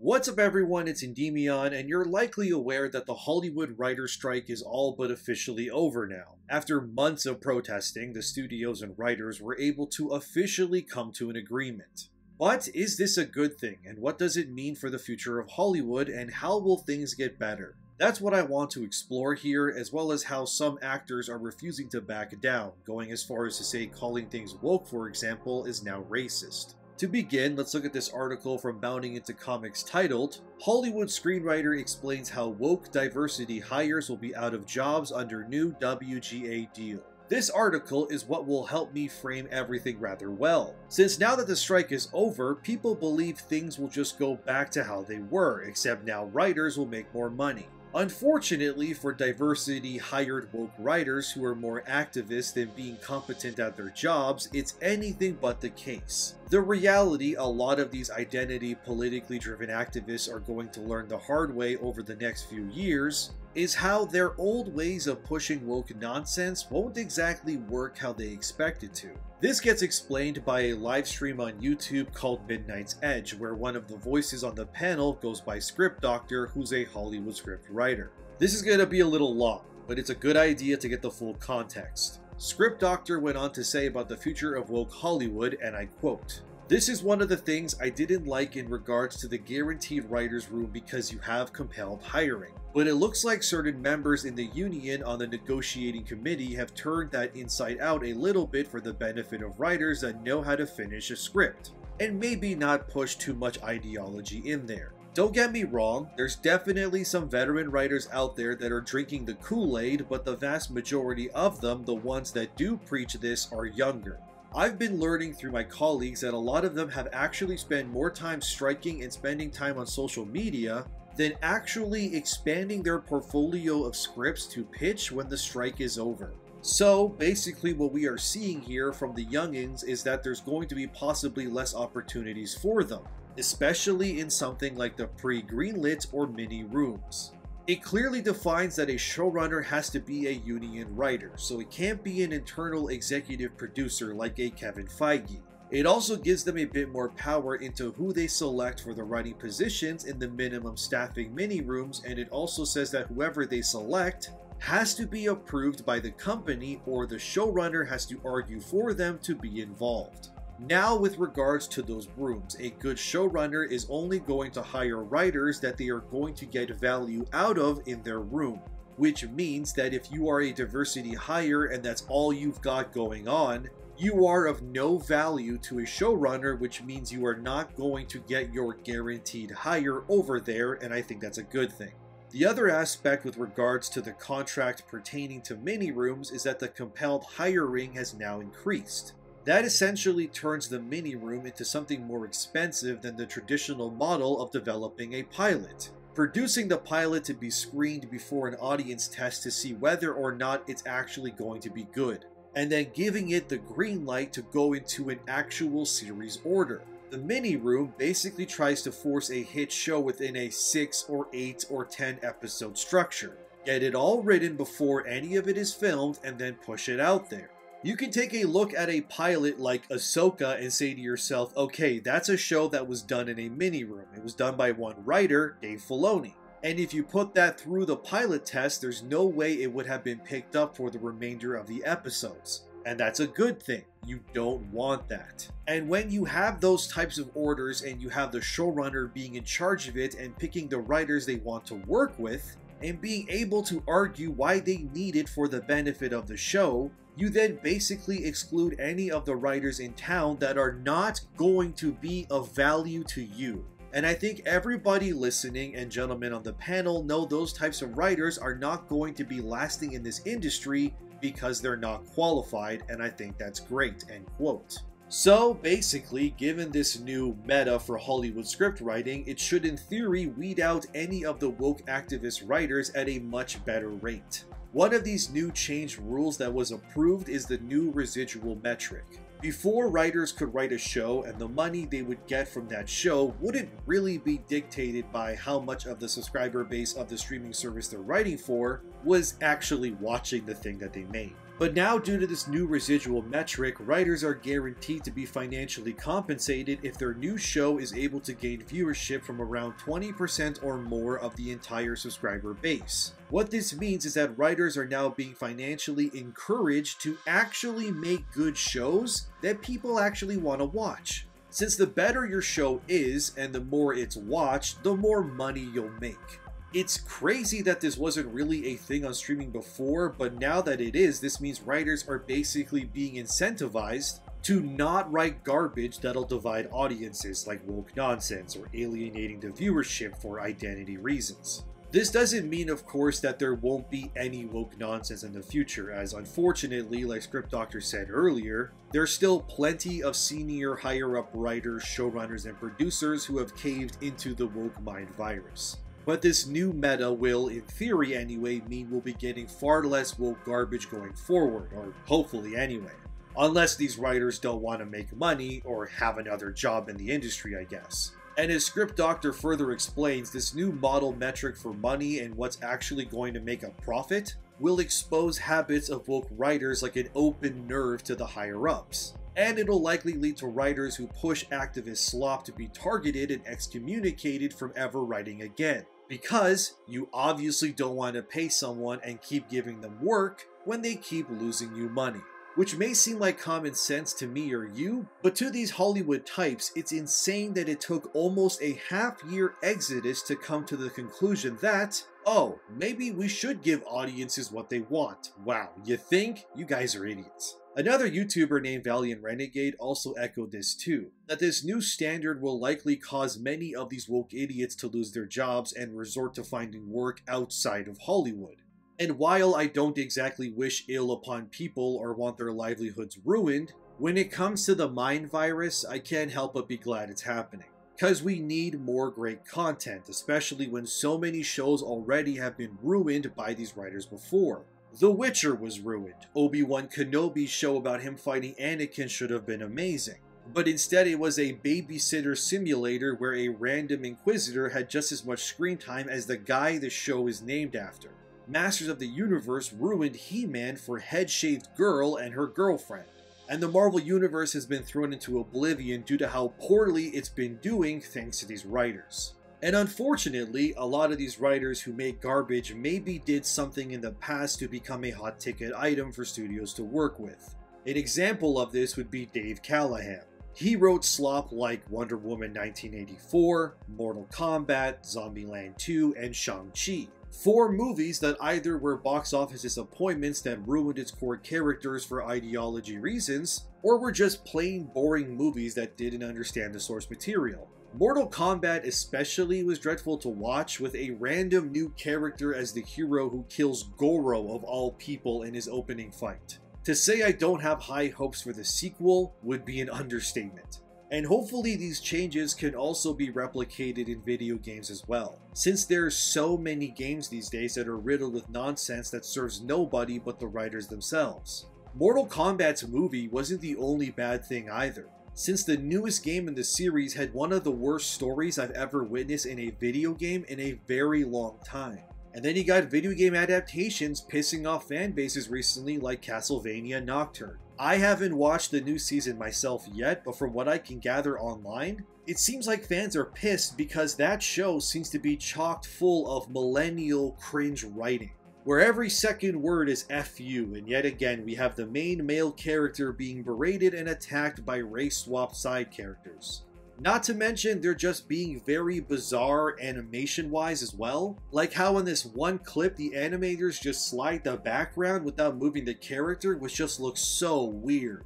What's up everyone, it's Endymion, and you're likely aware that the Hollywood writer's strike is all but officially over now. After months of protesting, the studios and writers were able to officially come to an agreement. But is this a good thing, and what does it mean for the future of Hollywood, and how will things get better? That's what I want to explore here, as well as how some actors are refusing to back down, going as far as to say calling things woke, for example, is now racist. To begin, let's look at this article from Bounding Into Comics titled, Hollywood Screenwriter Explains How Woke Diversity Hires Will Be Out of Jobs Under New WGA Deal. This article is what will help me frame everything rather well, since now that the strike is over, people believe things will just go back to how they were, except now writers will make more money. Unfortunately for diversity-hired woke writers who are more activist than being competent at their jobs, it's anything but the case. The reality, a lot of these identity politically driven activists are going to learn the hard way over the next few years, is how their old ways of pushing woke nonsense won't exactly work how they expect it to. This gets explained by a live stream on YouTube called Midnight's Edge, where one of the voices on the panel goes by Script Doctor, who's a Hollywood script writer. This is going to be a little long, but it's a good idea to get the full context. Script Doctor went on to say about the future of woke Hollywood, and I quote, "This is one of the things I didn't like in regards to the guaranteed writer's room because you have compelled hiring. But it looks like certain members in the union on the negotiating committee have turned that inside out a little bit for the benefit of writers that know how to finish a script, and maybe not push too much ideology in there. Don't get me wrong, there's definitely some veteran writers out there that are drinking the Kool-Aid, but the vast majority of them, the ones that do preach this, are younger. I've been learning through my colleagues that a lot of them have actually spent more time striking and spending time on social media than actually expanding their portfolio of scripts to pitch when the strike is over. So basically what we are seeing here from the youngins is that there's going to be possibly less opportunities for them, especially in something like the pre-greenlit or mini rooms. It clearly defines that a showrunner has to be a union writer, so it can't be an internal executive producer like a Kevin Feige. It also gives them a bit more power into who they select for the writing positions in the minimum staffing mini rooms, and it also says that whoever they select has to be approved by the company, or the showrunner has to argue for them to be involved. Now, with regards to those rooms, a good showrunner is only going to hire writers that they are going to get value out of in their room, which means that if you are a diversity hire and that's all you've got going on, you are of no value to a showrunner, which means you are not going to get your guaranteed hire over there, and I think that's a good thing. The other aspect with regards to the contract pertaining to mini rooms is that the compelled hiring has now increased. That essentially turns the mini room into something more expensive than the traditional model of developing a pilot. Producing the pilot to be screened before an audience test to see whether or not it's actually going to be good, and then giving it the green light to go into an actual series order. The mini room basically tries to force a hit show within a 6 or 8 or 10 episode structure. Get it all written before any of it is filmed and then push it out there. You can take a look at a pilot like Ahsoka and say to yourself, okay, that's a show that was done in a mini room. It was done by one writer, Dave Filoni. And if you put that through the pilot test, there's no way it would have been picked up for the remainder of the episodes. And that's a good thing. You don't want that. And when you have those types of orders and you have the showrunner being in charge of it and picking the writers they want to work with, and being able to argue why they need it for the benefit of the show, you then basically exclude any of the writers in town that are not going to be of value to you. And I think everybody listening and gentlemen on the panel know those types of writers are not going to be lasting in this industry because they're not qualified, and I think that's great, end quote. So basically, given this new meta for Hollywood script writing, it should in theory weed out any of the woke activist writers at a much better rate. One of these new changed rules that was approved is the new residual metric. Before, writers could write a show and the money they would get from that show wouldn't really be dictated by how much of the subscriber base of the streaming service they're writing for was actually watching the thing that they made. But now, due to this new residual metric, writers are guaranteed to be financially compensated if their new show is able to gain viewership from around 20% or more of the entire subscriber base. What this means is that writers are now being financially encouraged to actually make good shows that people actually want to watch. Since the better your show is and the more it's watched, the more money you'll make. It's crazy that this wasn't really a thing on streaming before, but now that it is, this means writers are basically being incentivized to not write garbage that'll divide audiences like woke nonsense or alienating the viewership for identity reasons. This doesn't mean, of course, that there won't be any woke nonsense in the future, as unfortunately, like Script Doctor said earlier, there's still plenty of senior higher-up writers, showrunners, and producers who have caved into the woke mind virus. But this new meta will, in theory anyway, mean we'll be getting far less woke garbage going forward, or hopefully anyway. Unless these writers don't want to make money, or have another job in the industry, I guess. And as Script Doctor further explains, this new model metric for money and what's actually going to make a profit will expose habits of woke writers like an open nerve to the higher-ups. And it'll likely lead to writers who push activist slop to be targeted and excommunicated from ever writing again. Because you obviously don't want to pay someone and keep giving them work when they keep losing you money. Which may seem like common sense to me or you, but to these Hollywood types, it's insane that it took almost a half-year exodus to come to the conclusion that, oh, maybe we should give audiences what they want. Wow, you think? You guys are idiots. Another YouTuber named Valiant Renegade also echoed this too, that this new standard will likely cause many of these woke idiots to lose their jobs and resort to finding work outside of Hollywood. And while I don't exactly wish ill upon people or want their livelihoods ruined, when it comes to the mind virus, I can't help but be glad it's happening. Because we need more great content, especially when so many shows already have been ruined by these writers before. The Witcher was ruined. Obi-Wan Kenobi's show about him fighting Anakin should have been amazing. But instead it was a babysitter simulator where a random Inquisitor had just as much screen time as the guy the show is named after. Masters of the Universe ruined He-Man for Head-Shaved Girl and her girlfriend. And the Marvel Universe has been thrown into oblivion due to how poorly it's been doing thanks to these writers. And unfortunately, a lot of these writers who make garbage maybe did something in the past to become a hot ticket item for studios to work with. An example of this would be Dave Callahan. He wrote slop like Wonder Woman 1984, Mortal Kombat, Zombieland 2, and Shang-Chi. 4 movies that either were box office disappointments that ruined its core characters for ideology reasons, or were just plain boring movies that didn't understand the source material. Mortal Kombat especially was dreadful to watch, with a random new character as the hero who kills Goro of all people in his opening fight. To say I don't have high hopes for the sequel would be an understatement. And hopefully these changes can also be replicated in video games as well, since there are so many games these days that are riddled with nonsense that serves nobody but the writers themselves. Mortal Kombat's movie wasn't the only bad thing either, since the newest game in the series had one of the worst stories I've ever witnessed in a video game in a very long time. And then you got video game adaptations pissing off fan bases recently like Castlevania Nocturne. I haven't watched the new season myself yet, but from what I can gather online, it seems like fans are pissed because that show seems to be chocked full of millennial cringe writing, where every second word is F you, and yet again we have the main male character being berated and attacked by race-swapped side characters. Not to mention, they're just being very bizarre animation-wise as well. Like how in this one clip, the animators just slide the background without moving the character, which just looks so weird.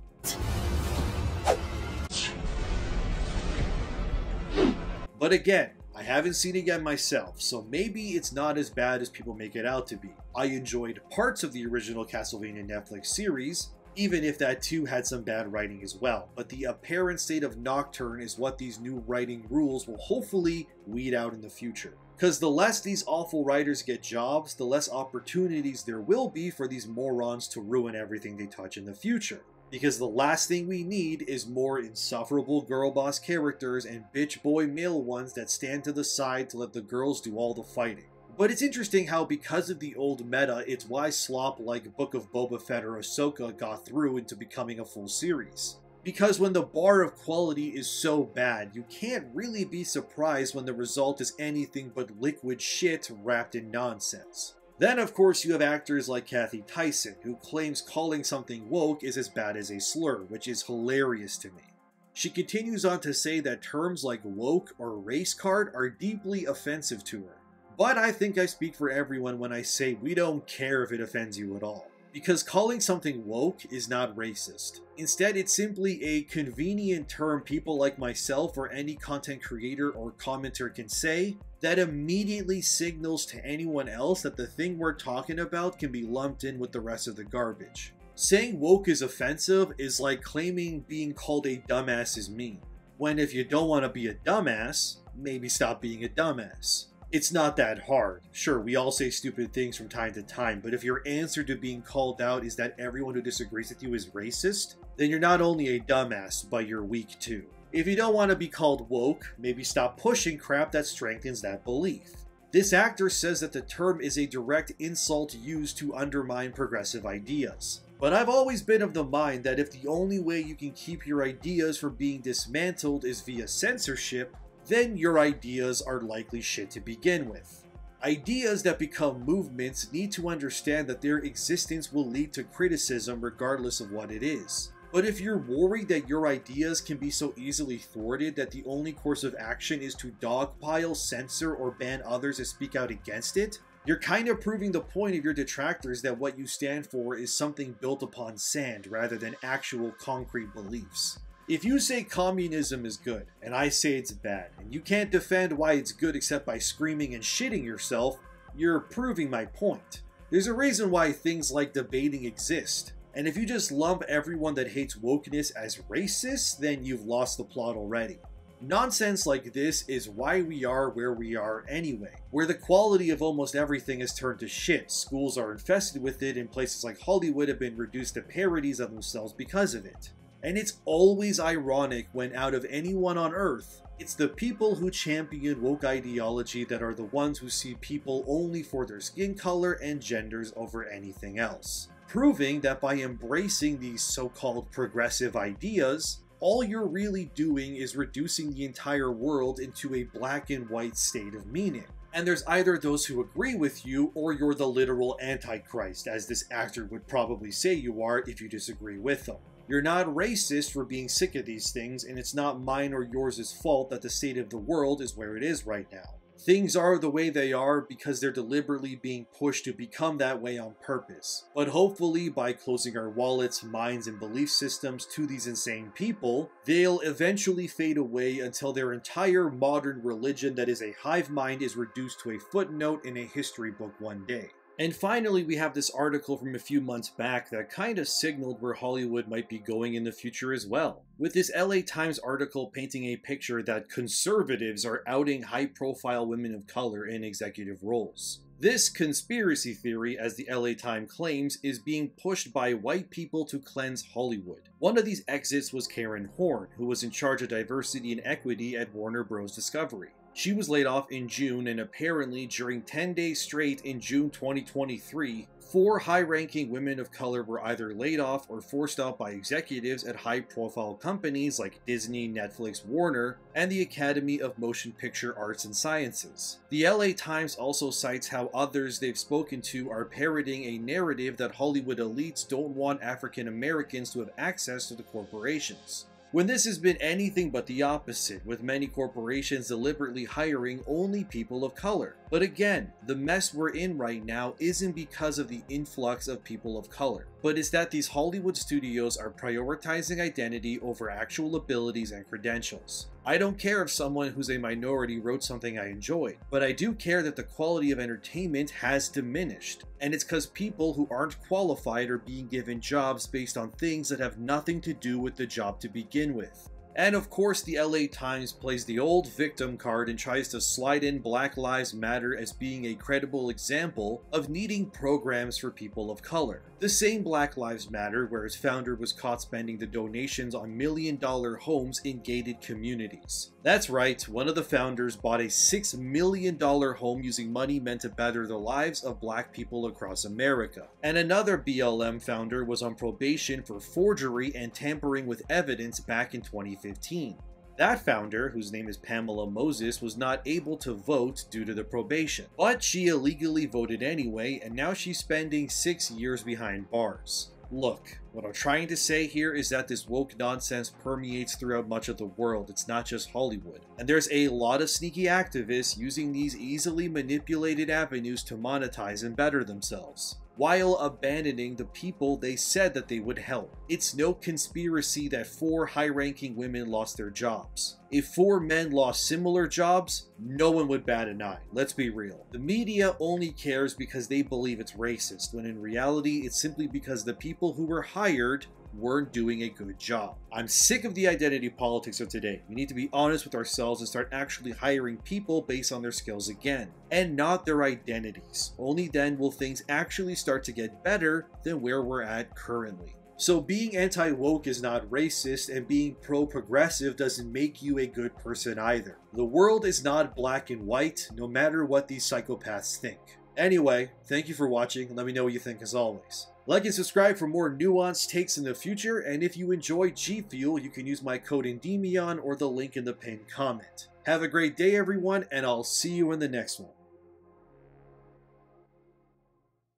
But again, I haven't seen it yet myself, so maybe it's not as bad as people make it out to be. I enjoyed parts of the original Castlevania Netflix series, even if that too had some bad writing as well, but the apparent state of Nocturne is what these new writing rules will hopefully weed out in the future. Because the less these awful writers get jobs, the less opportunities there will be for these morons to ruin everything they touch in the future. Because the last thing we need is more insufferable girl boss characters and bitch boy male ones that stand to the side to let the girls do all the fighting. But it's interesting how because of the old meta, it's why slop like Book of Boba Fett or Ahsoka got through into becoming a full series. Because when the bar of quality is so bad, you can't really be surprised when the result is anything but liquid shit wrapped in nonsense. Then of course you have actors like Kathy Tyson, who claims calling something woke is as bad as a slur, which is hilarious to me. She continues on to say that terms like woke or race card are deeply offensive to her. But I think I speak for everyone when I say we don't care if it offends you at all. Because calling something woke is not racist. Instead, it's simply a convenient term people like myself or any content creator or commenter can say that immediately signals to anyone else that the thing we're talking about can be lumped in with the rest of the garbage. Saying woke is offensive is like claiming being called a dumbass is mean, when if you don't want to be a dumbass, maybe stop being a dumbass. It's not that hard. Sure, we all say stupid things from time to time, but if your answer to being called out is that everyone who disagrees with you is racist, then you're not only a dumbass, but you're weak too. If you don't want to be called woke, maybe stop pushing crap that strengthens that belief. This actor says that the term is a direct insult used to undermine progressive ideas. But I've always been of the mind that if the only way you can keep your ideas from being dismantled is via censorship, then your ideas are likely shit to begin with. Ideas that become movements need to understand that their existence will lead to criticism regardless of what it is. But if you're worried that your ideas can be so easily thwarted that the only course of action is to dogpile, censor, or ban others that speak out against it, you're kind of proving the point of your detractors that what you stand for is something built upon sand rather than actual concrete beliefs. If you say communism is good, and I say it's bad, and you can't defend why it's good except by screaming and shitting yourself, you're proving my point. There's a reason why things like debating exist, and if you just lump everyone that hates wokeness as racist, then you've lost the plot already. Nonsense like this is why we are where we are anyway, where the quality of almost everything has turned to shit, schools are infested with it, and places like Hollywood have been reduced to parodies of themselves because of it. And it's always ironic when out of anyone on Earth, it's the people who champion woke ideology that are the ones who see people only for their skin color and genders over anything else. Proving that by embracing these so-called progressive ideas, all you're really doing is reducing the entire world into a black and white state of meaning. And there's either those who agree with you, or you're the literal Antichrist, as this actor would probably say you are if you disagree with them. You're not racist for being sick of these things, and it's not mine or yours' fault that the state of the world is where it is right now. Things are the way they are because they're deliberately being pushed to become that way on purpose. But hopefully, by closing our wallets, minds, and belief systems to these insane people, they'll eventually fade away until their entire modern religion that is a hive mind is reduced to a footnote in a history book one day. And finally, we have this article from a few months back that kind of signaled where Hollywood might be going in the future as well. With this LA Times article painting a picture that conservatives are outing high-profile women of color in executive roles. This conspiracy theory, as the LA Times claims, is being pushed by white people to cleanse Hollywood. One of these exits was Karen Horn, who was in charge of diversity and equity at Warner Bros. Discovery. She was laid off in June, and apparently during 10 days straight in June 2023, 4 high-ranking women of color were either laid off or forced out by executives at high-profile companies like Disney, Netflix, Warner, and the Academy of Motion Picture Arts and Sciences. The LA Times also cites how others they've spoken to are parroting a narrative that Hollywood elites don't want African Americans to have access to the corporations, when this has been anything but the opposite, with many corporations deliberately hiring only people of color. But again, the mess we're in right now isn't because of the influx of people of color, but it's that these Hollywood studios are prioritizing identity over actual abilities and credentials. I don't care if someone who's a minority wrote something I enjoyed, but I do care that the quality of entertainment has diminished. And it's because people who aren't qualified are being given jobs based on things that have nothing to do with the job to begin with. And of course, the LA Times plays the old victim card and tries to slide in Black Lives Matter as being a credible example of needing programs for people of color. The same Black Lives Matter where its founder was caught spending the donations on million-dollar homes in gated communities. That's right, one of the founders bought a $6 million home using money meant to better the lives of black people across America. And another BLM founder was on probation for forgery and tampering with evidence back in 2015. That founder, whose name is Pamela Moses, was not able to vote due to the probation. But she illegally voted anyway, and now she's spending 6 years behind bars. Look, what I'm trying to say here is that this woke nonsense permeates throughout much of the world. It's not just Hollywood. And there's a lot of sneaky activists using these easily manipulated avenues to monetize and better themselves, while abandoning the people they said that they would help. It's no conspiracy that 4 high-ranking women lost their jobs. If 4 men lost similar jobs, no one would bat an eye. Let's be real. The media only cares because they believe it's racist, when in reality it's simply because the people who were hired weren't doing a good job. I'm sick of the identity politics of today. We need to be honest with ourselves and start actually hiring people based on their skills again, and not their identities. Only then will things actually start to get better than where we're at currently. So being anti-woke is not racist, and being pro-progressive doesn't make you a good person either. The world is not black and white, no matter what these psychopaths think. Anyway, thank you for watching, and let me know what you think as always. Like and subscribe for more nuanced takes in the future, and if you enjoy G Fuel, you can use my code Endymion or the link in the pinned comment. Have a great day everyone, and I'll see you in the next one.